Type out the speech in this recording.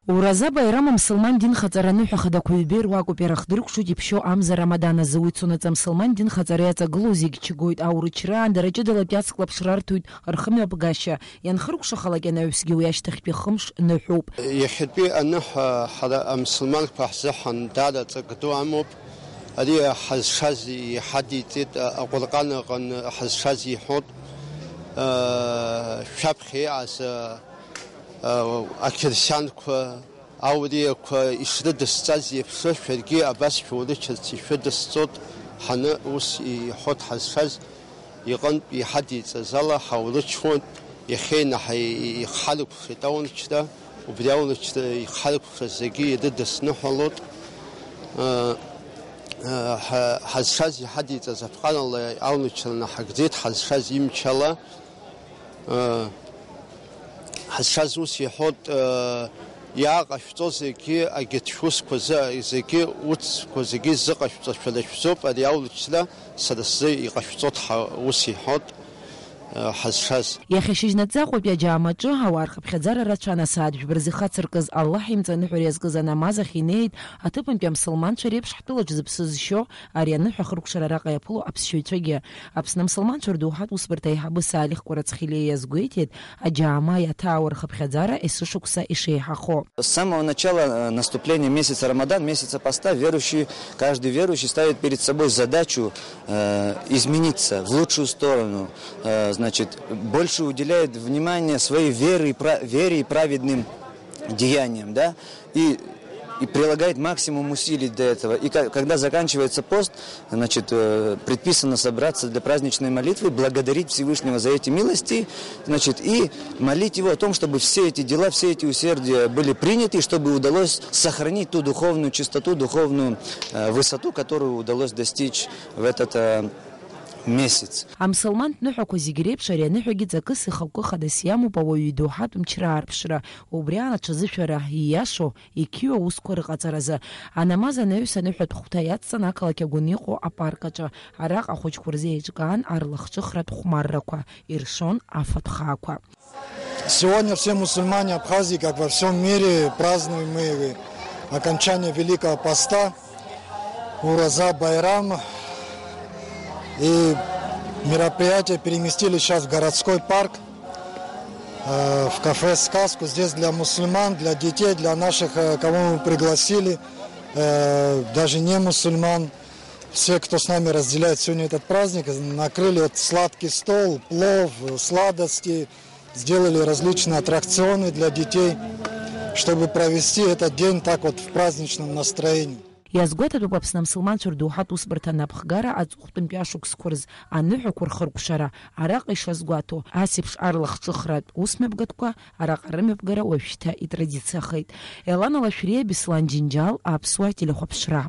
Ураза байрам мусульман дин хацараны хахада куйбер ваку перахдырк шути пшо амза рамадана зуицунаца мусульман дин хацаряца глузиг чигойт аурычран дарачадала пяц клапшрартуйт архамя багаша янхрук шахалагена усги уяштах пихмш нухуб يحبي أنه هذا مسلمان فحصحن دادا تقدو عموب هذه حزشازي حديث أقولقان قن حزشازي حد شبخي عز أكرشان أودي إشرد السازي في فرقي أباس شولي شد الصوت حنا وس يحط حزشاز يقن بحديث زلا حولي شون يخين حي خالق في دون كذا وبداون كذا يخالق في الزقي ضد السنحلوت حزشاز حديث سبحان الله أول كذا حقديت حزشاز يمشلا حزشاز وس يحط يا قشطو زكي أجتشوس كذا زكي وت كذا زقشطو فلش بسوب أدي أول كذا سدسي قشطو وس يحط حزشاز يا خشيجنا قوب يا جامعة هوارخ بخزارة رتشانا سعد ببرزي خاطر كز الله يمتن حريز كز نماز خينيد أتبن بيا مسلمان شريب شحطلو جزب سزشو أريان حخرق شرارقا يبولو أبسشوي تشجيا أبسنا مسلمان شردوحات وصبرتايها بسالخ قرات خيلية يزغويتيد أجامعة يتاورخ بخزارة إسوشوكسا إشيها خو. С самого начала наступления месяца Рамадан, месяца поста, каждый верующий ставит перед собой задачу измениться в лучшую сторону, значит, больше уделяет внимание своей вере и праведным деяниям, да, и прилагает максимум усилий для этого. И когда заканчивается пост, значит, предписано собраться для праздничной молитвы, благодарить Всевышнего за эти милости, значит, и молить Его о том, чтобы все эти дела, все эти усердия были приняты, чтобы удалось сохранить ту духовную чистоту, духовную высоту, которую удалось достичь в этот месяц. Амсалман нухаку зигреб шаря нухаги закысы халку хадасияму павою духат мчрар пшра убряна чазышара яшо и кио ускоры қацаразы. Анамаза нәуса нухат хутаятса накалаке гуниқо апаркача арақ ахуч курзеечган арлахчы храт хумарраква иршон афатхаква. Сегодня все мусульмане Абхазии, как во всем мире, празднуем мы окончание Великого Поста, Ураза Байрам. И мероприятие переместили сейчас в городской парк, в кафе «Сказку». Здесь для мусульман, для детей, для наших, кого мы пригласили, даже не мусульман. Все, кто с нами разделяет сегодня этот праздник, накрыли вот сладкий стол, плов, сладости, сделали различные аттракционы для детей, чтобы провести этот день так вот в праздничном настроении. Язгота бабсна мусульман шурдухат усбртана бхгара азухтым пяшук скорз аннуху курхыркушара арақ ишазгуату асипш арлах цухрат усмебгатква арақ рымебгара общта и традиция хайт элана лашрия бислан джинджал апсуа телехопшра.